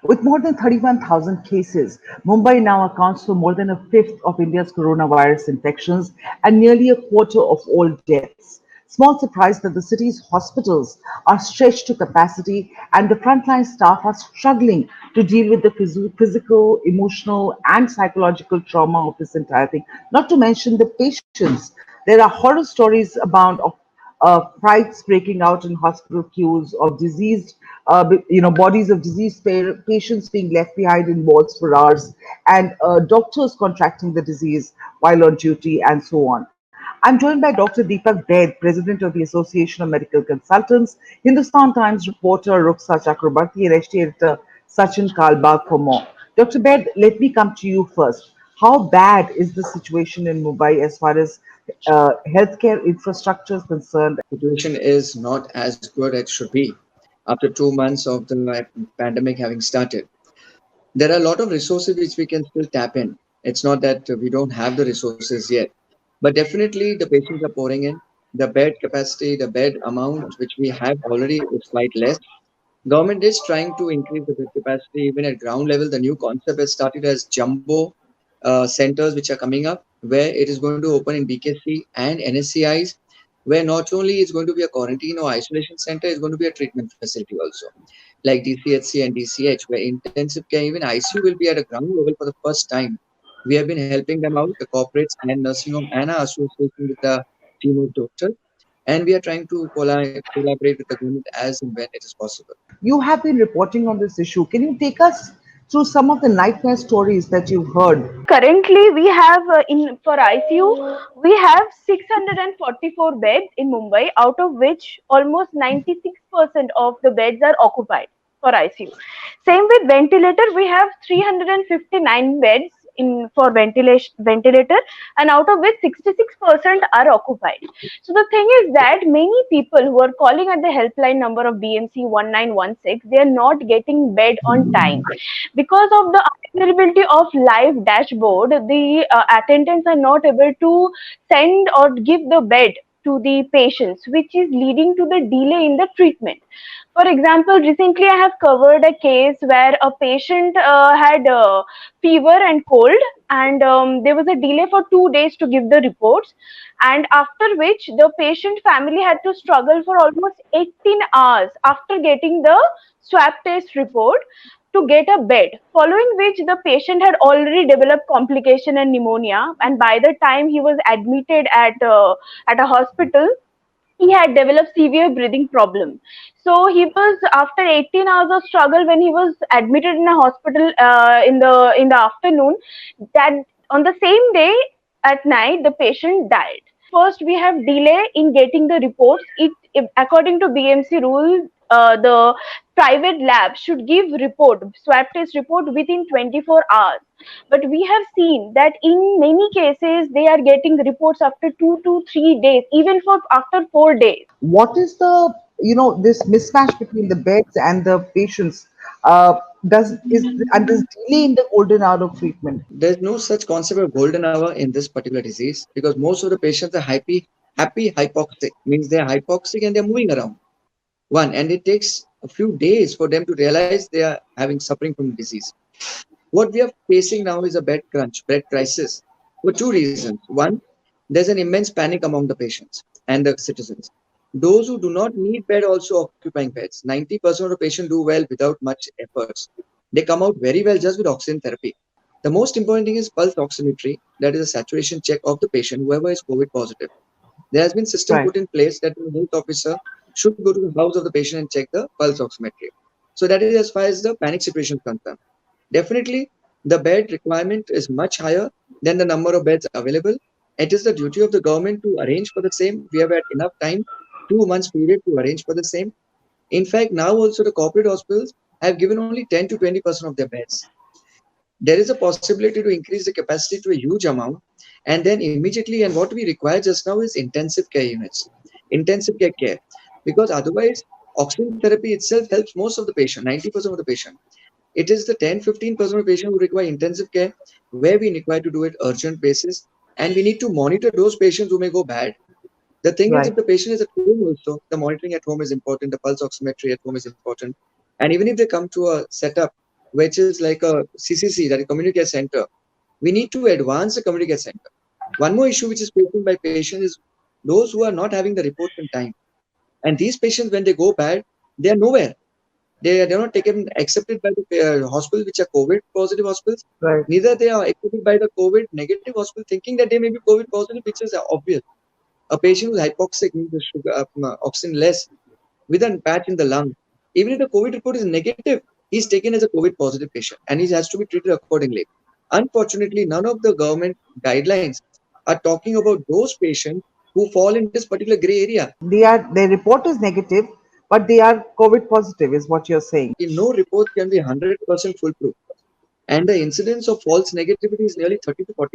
With more than 31,000 cases, Mumbai now accounts for more than a fifth of India's coronavirus infections and nearly a quarter of all deaths. Small surprise that the city's hospitals are stretched to capacity and the frontline staff are struggling to deal with the physical, emotional, and psychological trauma of this entire thing. Not to mention the patients. There are horror stories about fights breaking out in hospital queues of bodies of diseased patients being left behind in wards for hours, and doctors contracting the disease while on duty, and so on. I'm joined by Dr. Deepak Baid, President of the Association of Medical Consultants, Hindustan Times reporter Ruksa Chakrabarti, and HT editor Sachin Kalbag for more. Dr. Baid, let me come to you first. How bad is the situation in Mumbai as far as healthcare infrastructure is concerned? Situation is not as good as it should be after 2 months of the pandemic having started. There are a lot of resources which we can still tap in. It's not that we don't have the resources yet, but definitely the patients are pouring in. The bed capacity, the bed amount which we have already is quite less. Government is trying to increase the bed capacity even at ground level. The new concept has started as jumbo centers which are coming up, where it is going to open in BKC and NSCIs, where not only is going to be a quarantine or isolation center, it's going to be a treatment facility also, like DCHC and DCH, where intensive care, even ICU will be at a ground level for the first time. We have been helping them out, the corporates and nursing home, and our association with the team of doctors, and we are trying to collaborate with the government as and when it is possible. You have been reporting on this issue. Can you take us through some of the nightmare stories that you've heard? Currently, we have in for ICU, we have 644 beds in Mumbai, out of which almost 96% of the beds are occupied for ICU. Same with ventilator, we have 359 beds in for ventilator, and out of which 66% are occupied. So the thing is that many people who are calling at the helpline number of BMC 1916, they are not getting bed on time because of the availability of live dashboard. The attendants are not able to send or give the bed to the patients, which is leading to the delay in the treatment. For example, recently I have covered a case where a patient had fever and cold, and there was a delay for 2 days to give the reports, and after which the patient family had to struggle for almost 18 hours after getting the swab test report to get a bed, following which the patient had already developed complication and pneumonia, and by the time he was admitted at a hospital, he had developed severe breathing problem. So he was, after 18 hours of struggle, when he was admitted in a hospital in the afternoon, that on the same day at night the patient died. First, we have delay in getting the reports. According to BMC rule, the private lab should give report, swab test report, within 24 hours. But we have seen that in many cases they are getting reports after 2 to 3 days, even for after 4 days. What is this mismatch between the beds and the patients? Does delay in the golden hour of treatment? There's no such concept of golden hour in this particular disease because most of the patients are happy hypoxic, means they're hypoxic and they're moving around. One, and it takes a few days for them to realize they are having suffering from the disease. What we are facing now is a bed crunch, bed crisis, for two reasons. One, there's an immense panic among the patients and the citizens. Those who do not need bed also occupying beds. 90% of the patients do well without much efforts. They come out very well just with oxygen therapy. The most important thing is pulse oximetry, that is a saturation check of the patient, whoever is COVID positive. There has been system Right. put in place that the health officer should go to the house of the patient and check the pulse oximetry. So that is as far as the panic situation is concerned. Definitely, the bed requirement is much higher than the number of beds available. It is the duty of the government to arrange for the same. We have had enough time, 2 months period to arrange for the same. In fact, now also the corporate hospitals have given only 10 to 20% of their beds. There is a possibility to increase the capacity to a huge amount, and then immediately, and what we require just now is intensive care units, intensive care, because otherwise oxygen therapy itself helps most of the patient, 90% of the patient. It is the 10-15% of patients who require intensive care where we require to do it urgent basis, and we need to monitor those patients who may go bad. The thing is, if Right. the patient is at home also, the monitoring at home is important, the pulse oximetry at home is important. And even if they come to a setup which is like a CCC, that is community care center. We need to advance the community care center. One more issue which is faced by patients is those who are not having the reports in time. And these patients, when they go bad, they are nowhere. They are not taken accepted by the hospitals which are COVID positive hospitals. Right. Neither they are accepted by the COVID negative hospital, thinking that they may be COVID positive, which is obvious. A patient who's hypoxic means the sugar oxygen less with a patch in the lung. Even if the COVID report is negative, he's taken as a COVID positive patient and he has to be treated accordingly. Unfortunately, none of the government guidelines are talking about those patients who fall in this particular gray area. Their report is negative, but they are COVID positive, is what you're saying. No report can be 100% foolproof. And the incidence of false negativity is nearly 30 to 40%.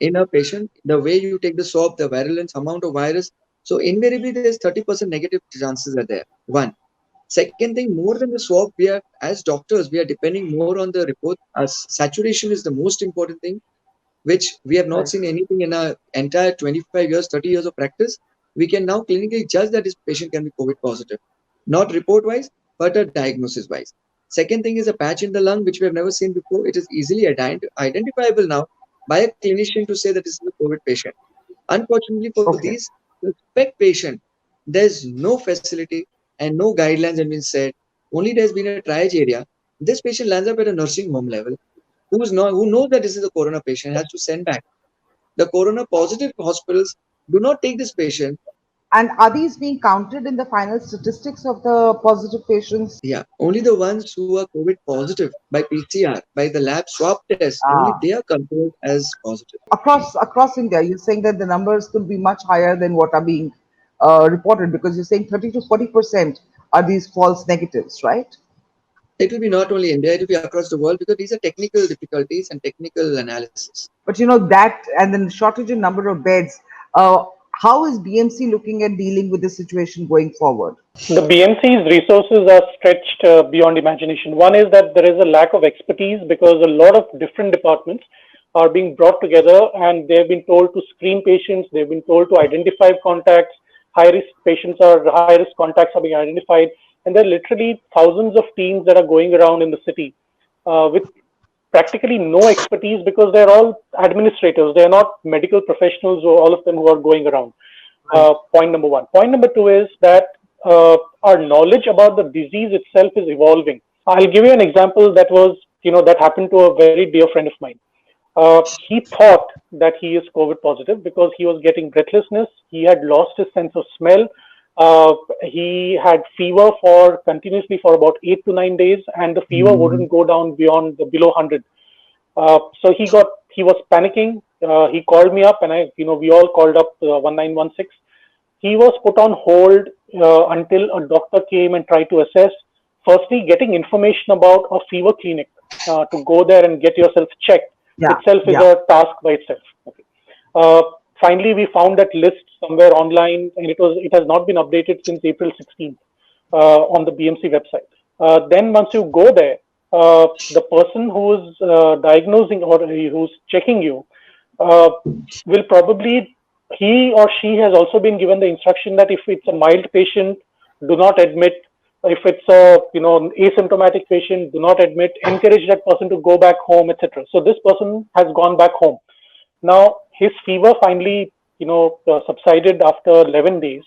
In a patient, the way you take the swab, the virulence, amount of virus, so invariably there's 30% negative chances are there. One. Second thing, more than the swab, we are, as doctors, we are depending more on the report. As saturation is the most important thing, which we have not seen anything in our entire 25 years, 30 years of practice. We can now clinically judge that this patient can be COVID positive, not report wise, but a diagnosis wise. Second thing is a patch in the lung, which we have never seen before. It is easily identifiable now by a clinician to say that this is a COVID patient. Unfortunately, for these suspect patient, there's no facility and no guidelines have been set. Only there's been a triage area. This patient lands up at a nursing home level. Who knows that this is a corona patient has to send back. The corona positive hospitals do not take this patient. And are these being counted in the final statistics of the positive patients? Yeah, only the ones who are COVID positive by PCR, by the lab swab test, only they are considered as positive. Across India, you're saying that the numbers could be much higher than what are being reported, because you're saying 30 to 40% are these false negatives, right? It will be not only India, it will be across the world, because these are technical difficulties and technical analysis. But that and then shortage in number of beds. How is BMC looking at dealing with the situation going forward? The BMC's resources are stretched beyond imagination. One is that there is a lack of expertise because a lot of different departments are being brought together and they've been told to screen patients, they've been told to identify contacts, high-risk contacts are being identified, and there are literally thousands of teams that are going around in the city with practically no expertise because they're all administrators. They're not medical professionals, or all of them who are going around. Point number one. Point number two is that our knowledge about the disease itself is evolving. I'll give you an example that happened to a very dear friend of mine. He thought that he is COVID positive because he was getting breathlessness. He had lost his sense of smell. He had fever continuously for about 8 to 9 days, and the fever wouldn't go down below 100. So he was panicking. He called me up, and we all called up 1916. He was put on hold until a doctor came and tried to assess. Firstly, getting information about a fever clinic to go there and get yourself checked itself is a task by itself. Okay. Finally, we found that list somewhere online, and it has not been updated since April 16th on the BMC website. Then once you go there, the person who is diagnosing or who's checking you will probably, he or she has also been given the instruction that if it's a mild patient, do not admit. If it's a asymptomatic patient, do not admit. Encourage that person to go back home, etc. So this person has gone back home. Now his fever finally subsided after 11 days.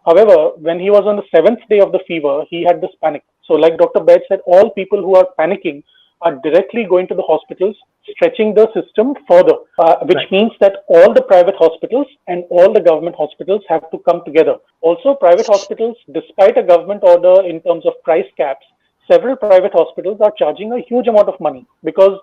However, when he was on the 7th day of the fever, he had this panic. So like Dr. Baid said, all people who are panicking are directly going to the hospitals, stretching the system further, which means that all the private hospitals and all the government hospitals have to come together. Also, private hospitals, despite a government order in terms of price caps, several private hospitals are charging a huge amount of money because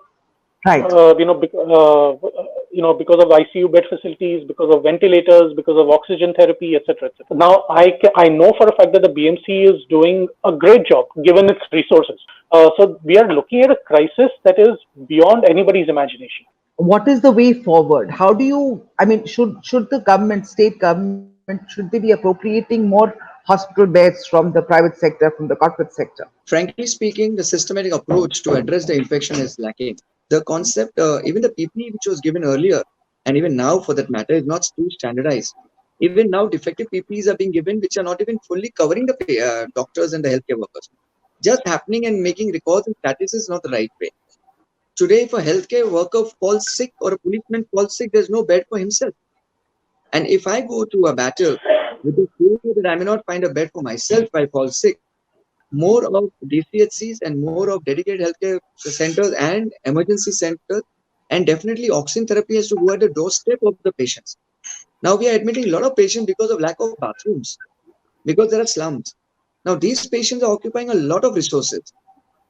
because of ICU bed facilities, because of ventilators, because of oxygen therapy, etc. Now, I know for a fact that the BMC is doing a great job given its resources. So we are looking at a crisis that is beyond anybody's imagination. What is the way forward? How do you? Should the government, state government, should they be appropriating more hospital beds from the private sector, from the corporate sector? Frankly speaking, the systematic approach to address the infection is lacking. The concept, even the PPE which was given earlier, and even now for that matter, is not too standardized. Even now, defective PPEs are being given which are not even fully covering the doctors and the healthcare workers. Just happening and making records and statistics is not the right way. Today, if a healthcare worker falls sick or a policeman falls sick, there's no bed for himself. And if I go to a battle with the fear that I may not find a bed for myself if I fall sick, more of DCHCs and more of dedicated healthcare centers and emergency centers, and definitely oxygen therapy has to go at the doorstep of the patients. Now we are admitting a lot of patients because of lack of bathrooms, because there are slums. Now these patients are occupying a lot of resources.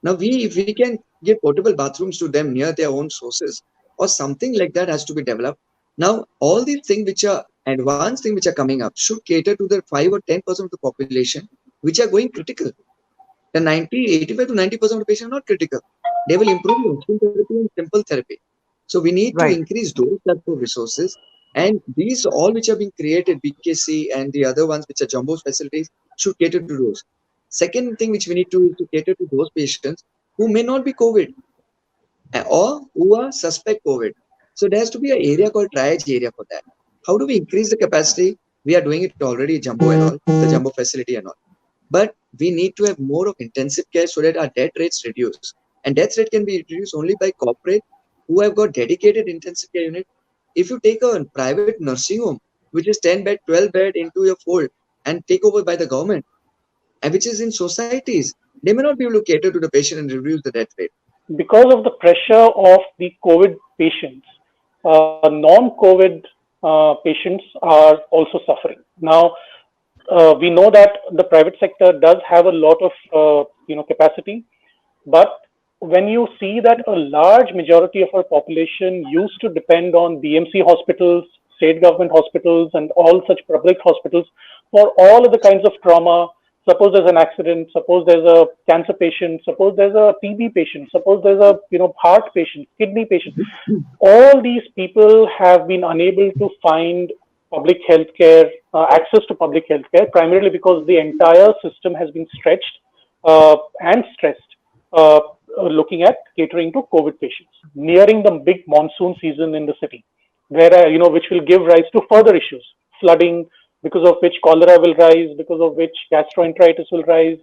Now if we can give portable bathrooms to them near their own sources or something like that has to be developed. Now all these things which are advanced things which are coming up should cater to the 5 or 10% of the population which are going critical. The 85 to 90% of the patients are not critical. They will improve the oxygen therapy and simple therapy. So we need to Right. increase those type of resources. And these all which have been created, BKC and the other ones which are jumbo facilities, should cater to those. Second thing which we need to is to cater to those patients who may not be COVID or who are suspect COVID. So there has to be an area called triage area for that. How do we increase the capacity? We are doing it already, jumbo and all, the jumbo facility and all. But we need to have more of intensive care so that our death rates reduce. And death rate can be reduced only by corporate who have got dedicated intensive care unit. If you take a private nursing home, which is 10 bed, 12 bed into your fold and take over by the government, and which is in societies, they may not be able to cater to the patient and reduce the death rate. Because of the pressure of the COVID patients, non-COVID patients are also suffering. Now, we know that the private sector does have a lot of capacity, but when you see that a large majority of our population used to depend on BMC hospitals, state government hospitals, and all such public hospitals for all of the kinds of trauma. Suppose there's an accident, suppose there's a cancer patient, suppose there's a TB patient, suppose there's a heart patient, kidney patient. All these people have been unable to find public healthcare, access to public healthcare, primarily because the entire system has been stretched and stressed, looking at catering to COVID patients. Nearing the big monsoon season in the city, where which will give rise to further issues, flooding, because of which cholera will rise, because of which gastroenteritis will rise,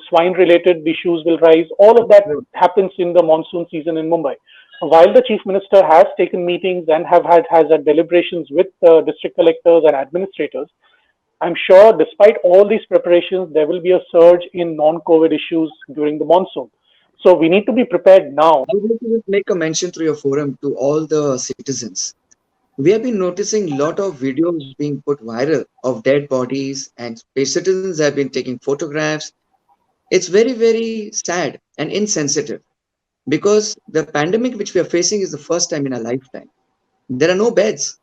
swine-related issues will rise. All of that happens in the monsoon season in Mumbai. While the chief minister has taken meetings and has had deliberations with district collectors and administrators, I'm sure despite all these preparations, there will be a surge in non-COVID issues during the monsoon. So we need to be prepared now. I would like to just make a mention through your forum to all the citizens. We have been noticing a lot of videos being put viral of dead bodies, and citizens have been taking photographs. It's very, very sad and insensitive because the pandemic which we are facing is the first time in our lifetime. There are no beds.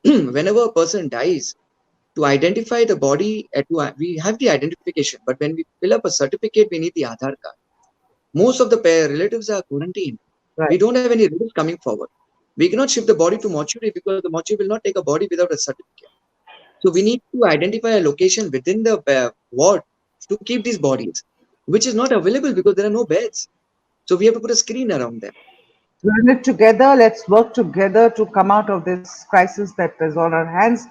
Whenever a person dies, to identify the body, we have the identification, but when we fill up a certificate, we need the Aadhaar card. Most of the relatives are quarantined. Right. We don't have any relatives coming forward. We cannot ship the body to mortuary because the mortuary will not take a body without a certificate. So we need to identify a location within the ward to keep these bodies, which is not available because there are no beds. So we have to put a screen around them. We're in it together. Let's work together to come out of this crisis that is on our hands.